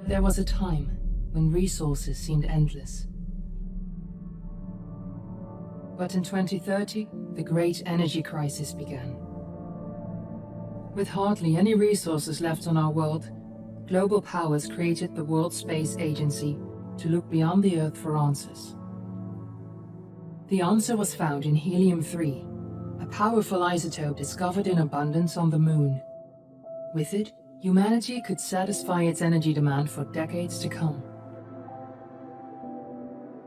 There was a time when resources seemed endless. But in 2030, the great energy crisis began. With hardly any resources left on our world, global powers created the World Space Agency to look beyond the Earth for answers. The answer was found in helium-3, a powerful isotope discovered in abundance on the Moon. With it, humanity could satisfy its energy demand for decades to come.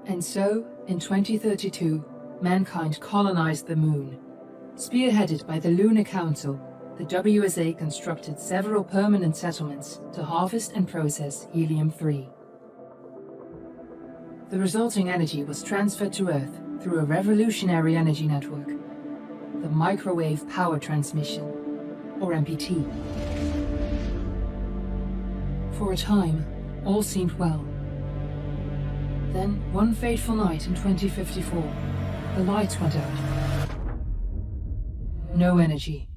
And so, in 2032, mankind colonized the Moon. Spearheaded by the Lunar Council, the WSA constructed several permanent settlements to harvest and process helium-3. The resulting energy was transferred to Earth through a revolutionary energy network, the Microwave Power Transmission, or MPT. For a time, all seemed well. Then, one fateful night in 2054, the lights went out. No energy.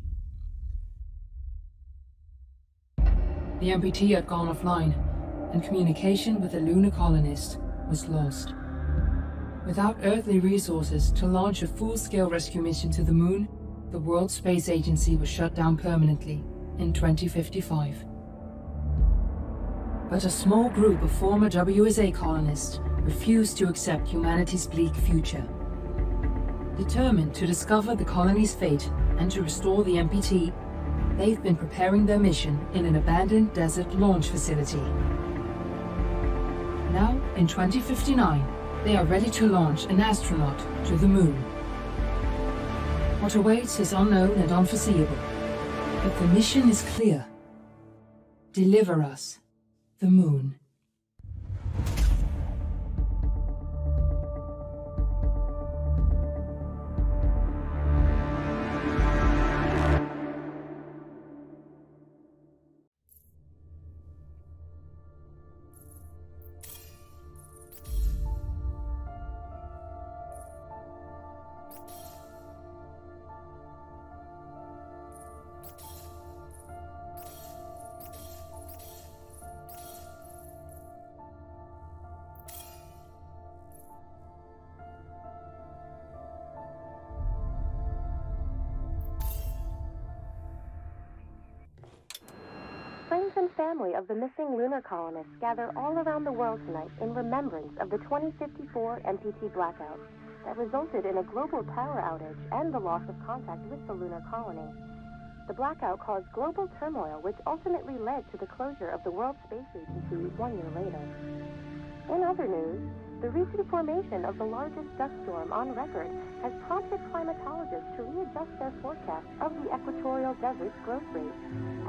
The MPT had gone offline, and communication with the lunar colonist was lost. Without earthly resources to launch a full-scale rescue mission to the Moon, the World Space Agency was shut down permanently in 2055. But a small group of former WSA colonists refused to accept humanity's bleak future. Determined to discover the colony's fate and to restore the MPT, they've been preparing their mission in an abandoned desert launch facility. Now, in 2059, they are ready to launch an astronaut to the Moon. What awaits is unknown and unforeseeable, but the mission is clear. Deliver us the Moon. Friends and family of the missing lunar colonists gather all around the world tonight in remembrance of the 2054 MPT blackout that resulted in a global power outage and the loss of contact with the lunar colony. The blackout caused global turmoil, which ultimately led to the closure of the World Space Agency 1 year later. In other news, the recent formation of the largest dust storm on record has prompted climatologists to readjust their forecast of the equatorial desert's growth rate.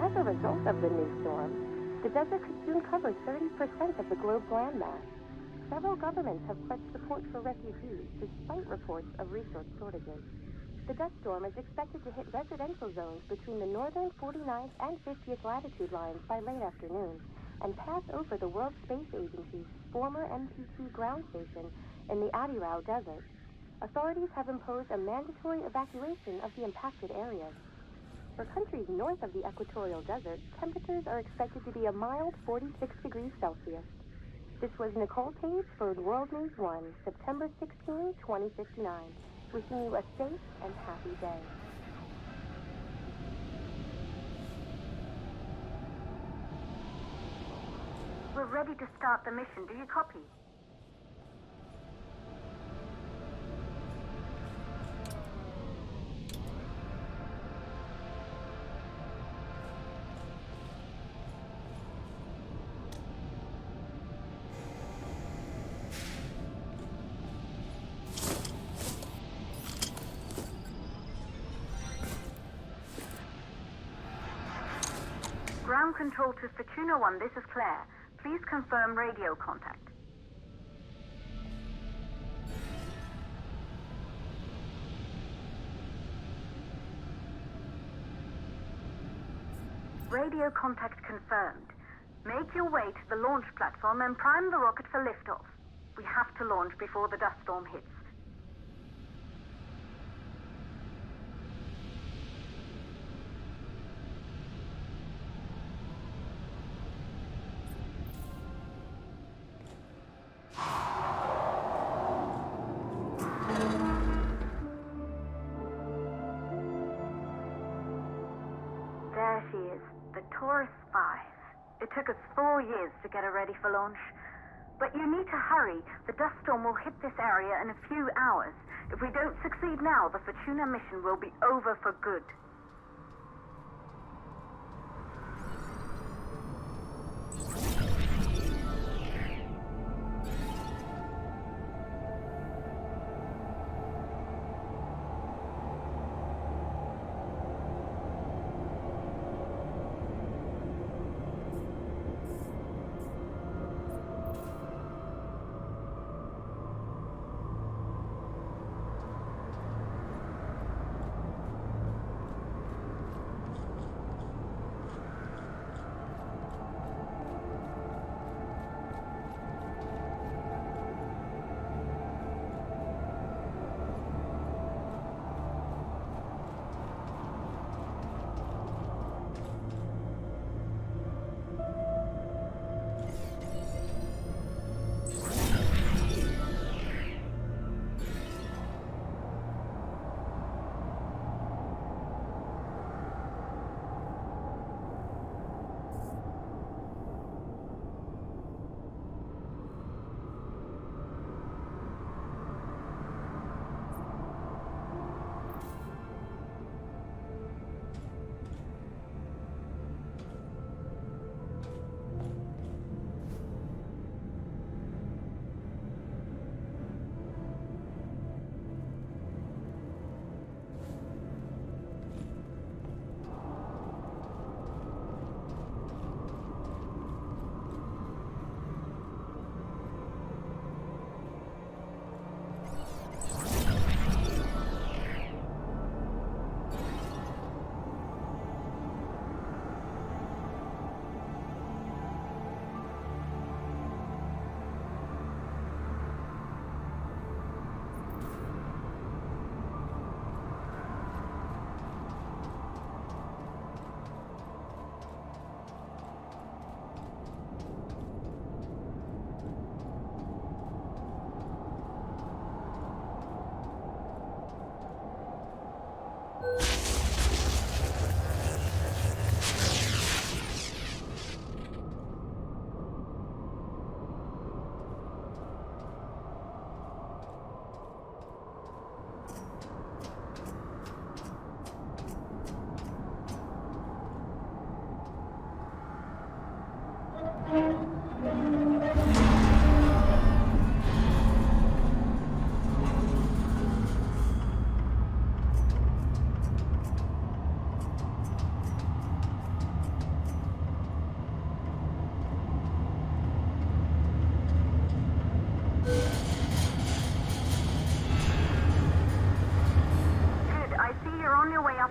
As a result of the new storm, the desert could soon cover 30% of the globe's landmass. Several governments have pledged support for refugees despite reports of resource shortages. The dust storm is expected to hit residential zones between the northern 49th and 50th latitude lines by late afternoon and pass over the World Space Agency's former MPT ground station in the Adirau Desert. Authorities have imposed a mandatory evacuation of the impacted areas. For countries north of the equatorial desert, temperatures are expected to be a mild 46 degrees Celsius. This was Nicole Page for World News 1, September 16, 2059. Wishing you a safe and happy day. We're ready to start the mission. Do you copy? Ground control to Fortuna 1, this is Claire. Please confirm radio contact. Radio contact confirmed. Make your way to the launch platform and prime the rocket for liftoff. We have to launch before the dust storm hits. It took us 4 years to get it ready for launch. But you need to hurry. The dust storm will hit this area in a few hours. If we don't succeed now, the Fortuna mission will be over for good.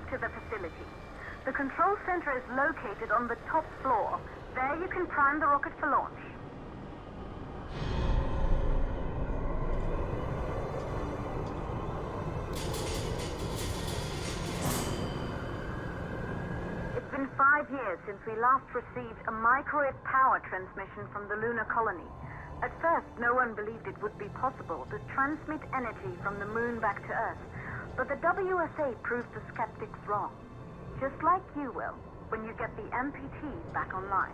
To the facility. The control center is located on the top floor. There you can prime the rocket for launch. It's been 5 years since we last received a microwave power transmission from the lunar colony. At first, no one believed it would be possible to transmit energy from the moon back to Earth. But the WSA proved the skeptics wrong. Just like you will, when you get the MPT back online.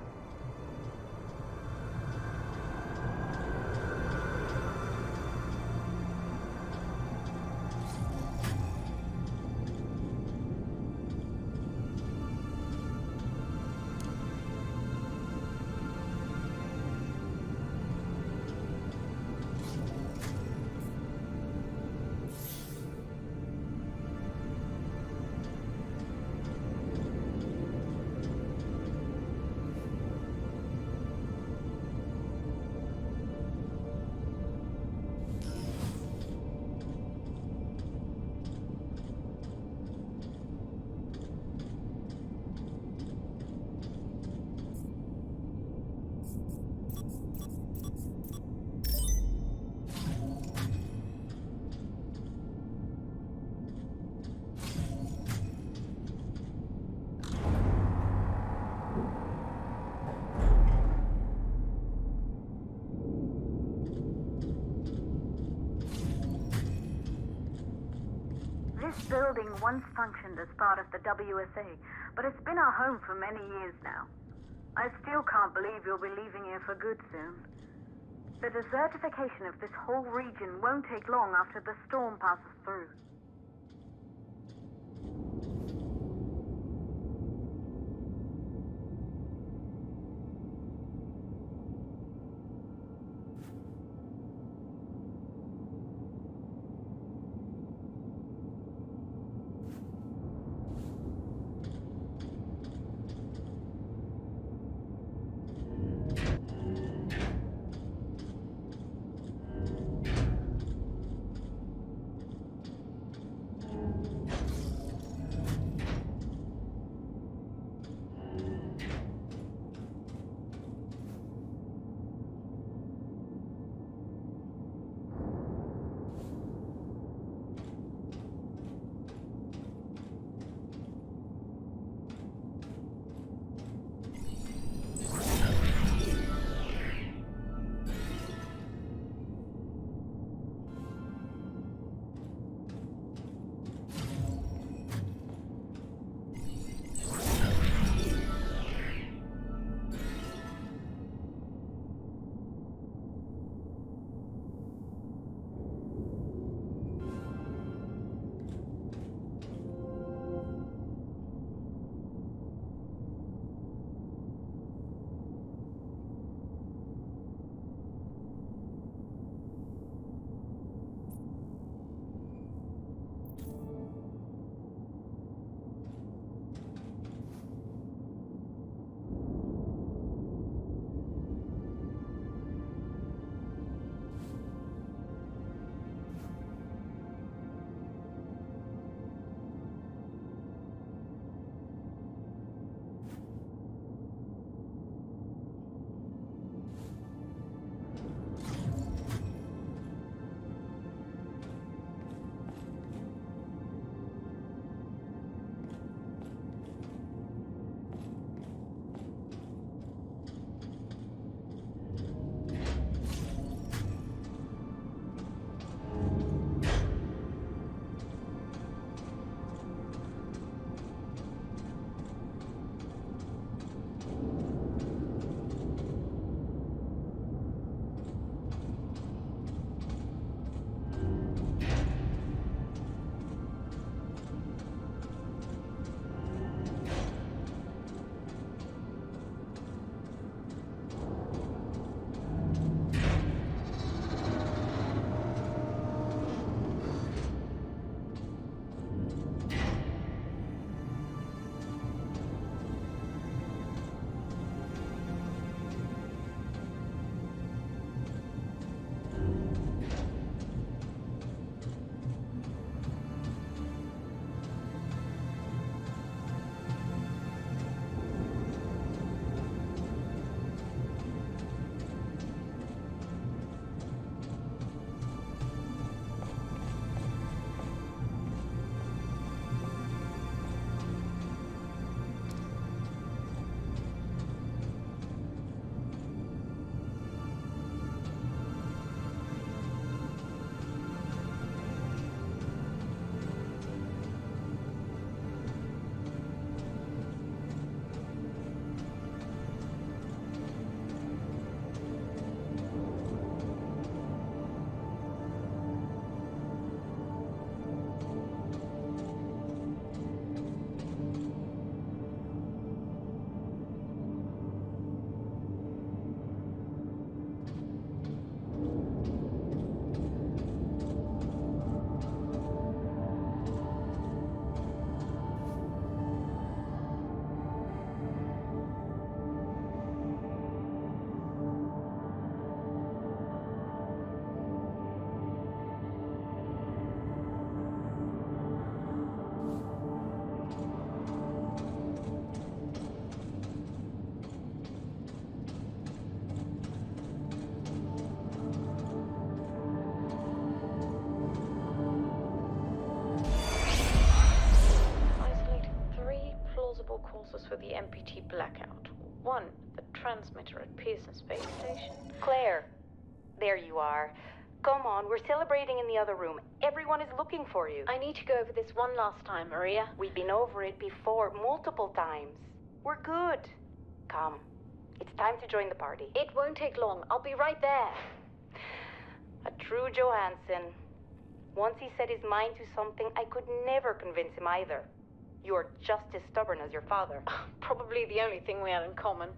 This building once functioned as part of the WSA, but it's been our home for many years now. I still can't believe you'll be leaving here for good soon. The desertification of this whole region won't take long after the storm passes through. For the MPT blackout. 1, the transmitter at Pearson Space Station. Claire, there you are. Come on, we're celebrating in the other room. Everyone is looking for you. I need to go over this one last time, Maria. We've been over it before, multiple times. We're good. Come, It's time to join the party. It won't take long. I'll be right there. A true Johansson. Once he set his mind to something, I could never convince him either. You're just as stubborn as your father. Probably the only thing we had in common.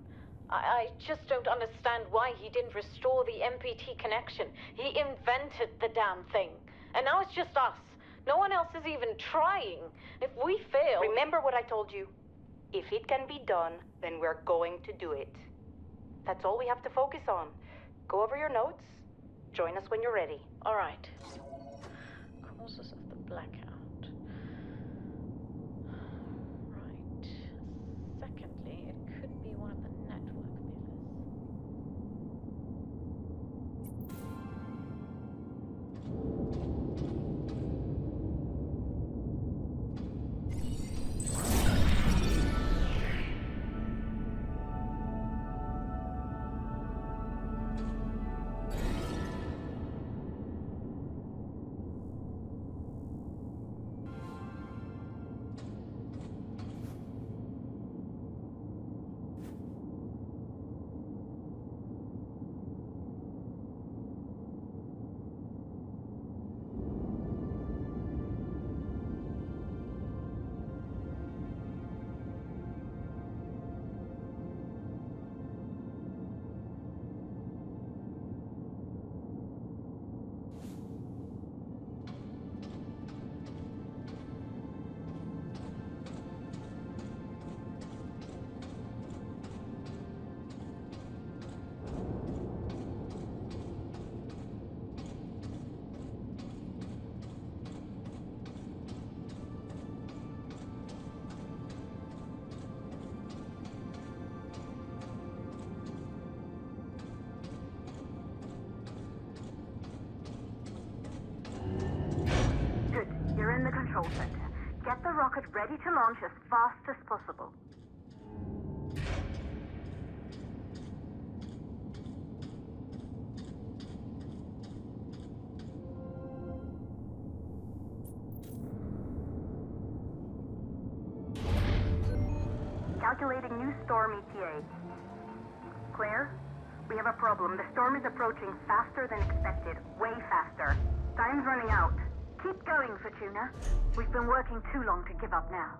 I just don't understand why he didn't restore the MPT connection. He invented the damn thing. And now it's just us. No one else is even trying. If we fail... Remember what I told you. If it can be done, then we're going to do it. That's all we have to focus on. Go over your notes. Join us when you're ready. All right. Causes of the blackout. Right. Secondly, it could be one of the network failures. You're in the control center. Get the rocket ready to launch as fast as possible. Calculating new storm ETA. Claire, we have a problem. The storm is approaching faster than expected. Way faster. Time's running out. Keep going, Fortuna. We've been working too long to give up now.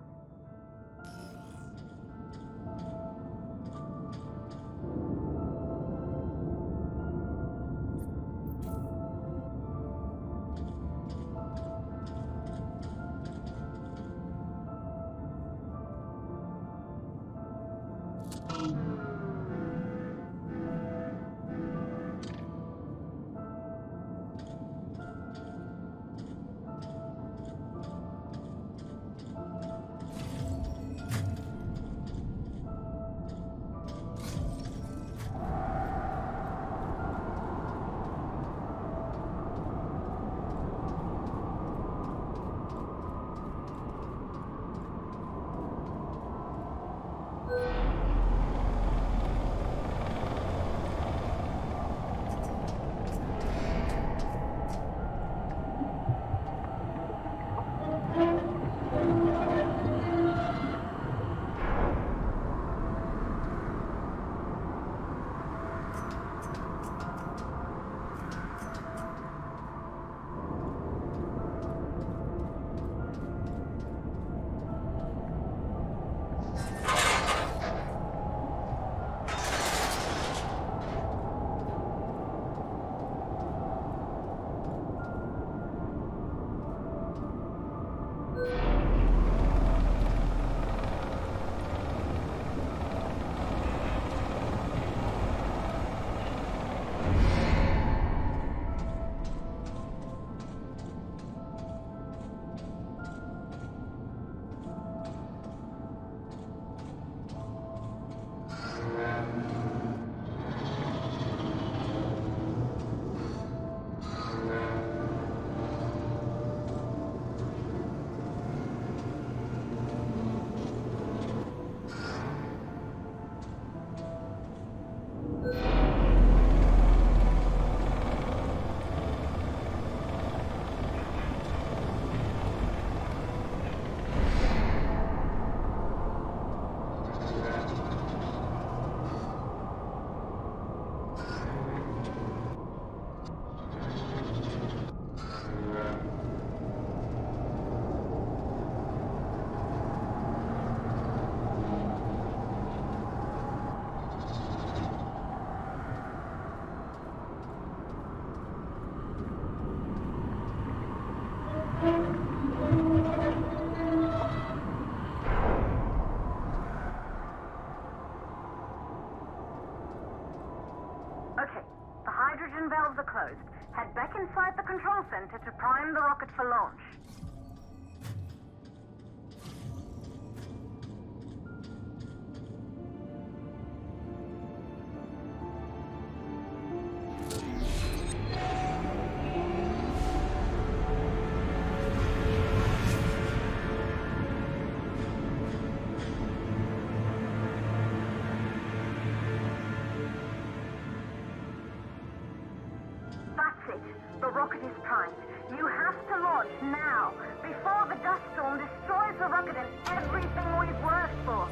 Okay, the hydrogen valves are closed. Head back inside the control center to prime the rocket for launch. That's it. The rocket is primed. You have to launch now, before the dust storm destroys the rocket and everything we've worked for.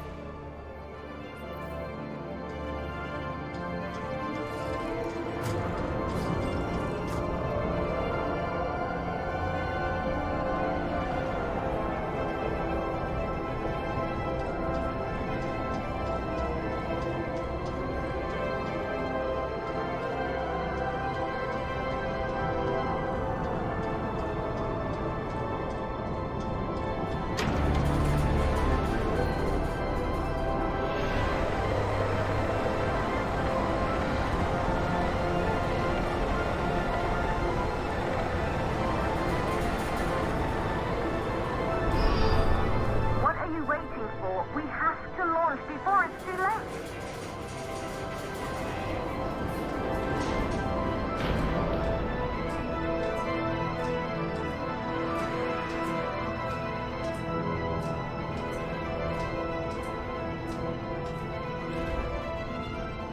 What are you waiting for? We have to launch before it's too late.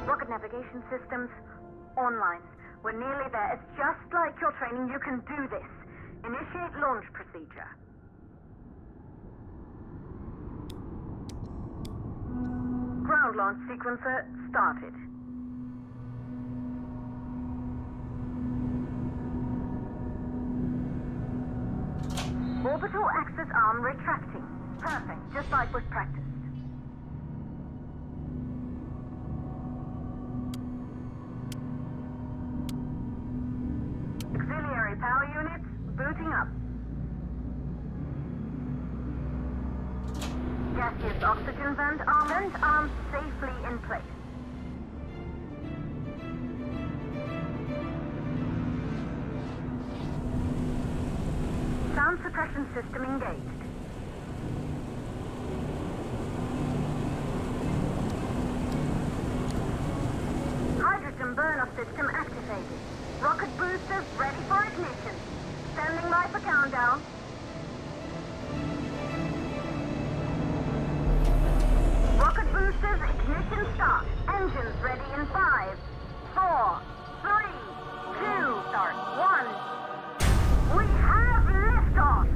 Rocket navigation systems online. We're nearly there. It's just like your training. You can do this. Initiate launch procedure. Ground launch sequencer started. Orbital axis arm retracting. Perfect, just like was practiced. Auxiliary power units booting up. Gaseous oxygen vent arms safely in place. Sound suppression system engaged. Hydrogen burn-off system activated. Rocket boosters ready for ignition. Standing by for countdown. Rocket boosters ignition start. Engines ready in 5, 4, 3, 2, start 1. We have liftoff!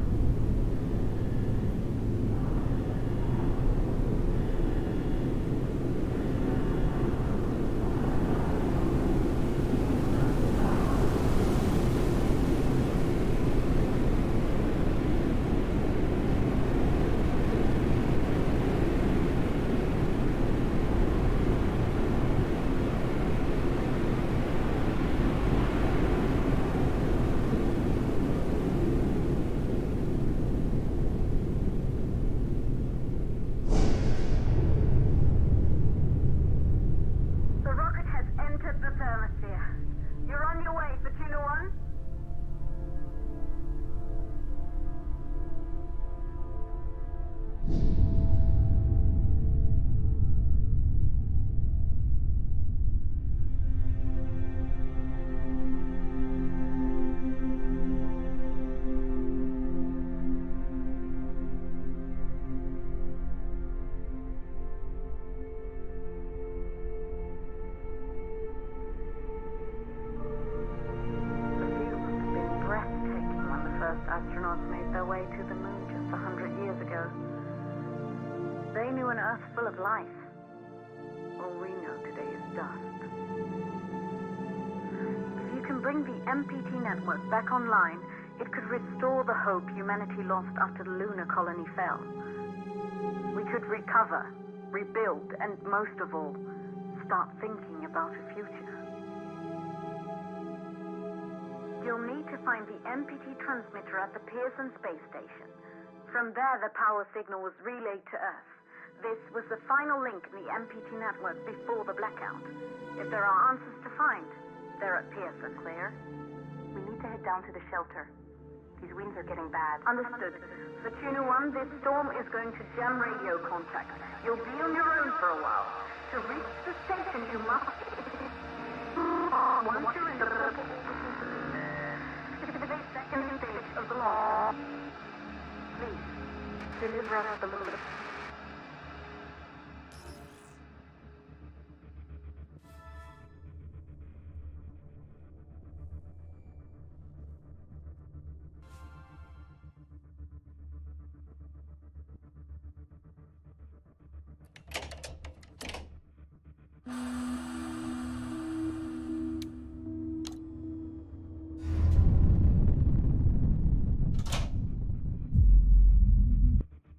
The rocket has entered the thermosphere. You're on your way, Fortuna 1. The view must have been breathtaking when the first astronauts made their way to the moon just 100 years ago. They knew an Earth full of life. All we know today is dust. If you can bring the MPT network back online, it could restore the hope humanity lost after the lunar colony fell. We could recover, rebuild, and most of all, start thinking about a future. You'll need to find the MPT transmitter at the Pearson space station. From there, the power signal was relayed to Earth. This was the final link in the MPT network before the blackout. If there are answers to find, they're at Pearson. Claire, we need to head down to the shelter. These winds are getting bad. Understood. For Tuna 1, this storm is going to jam radio contact. You'll be on your own for a while. To reach the station, you must... Once you're in the second stage of the launch, please, deliver us the loop.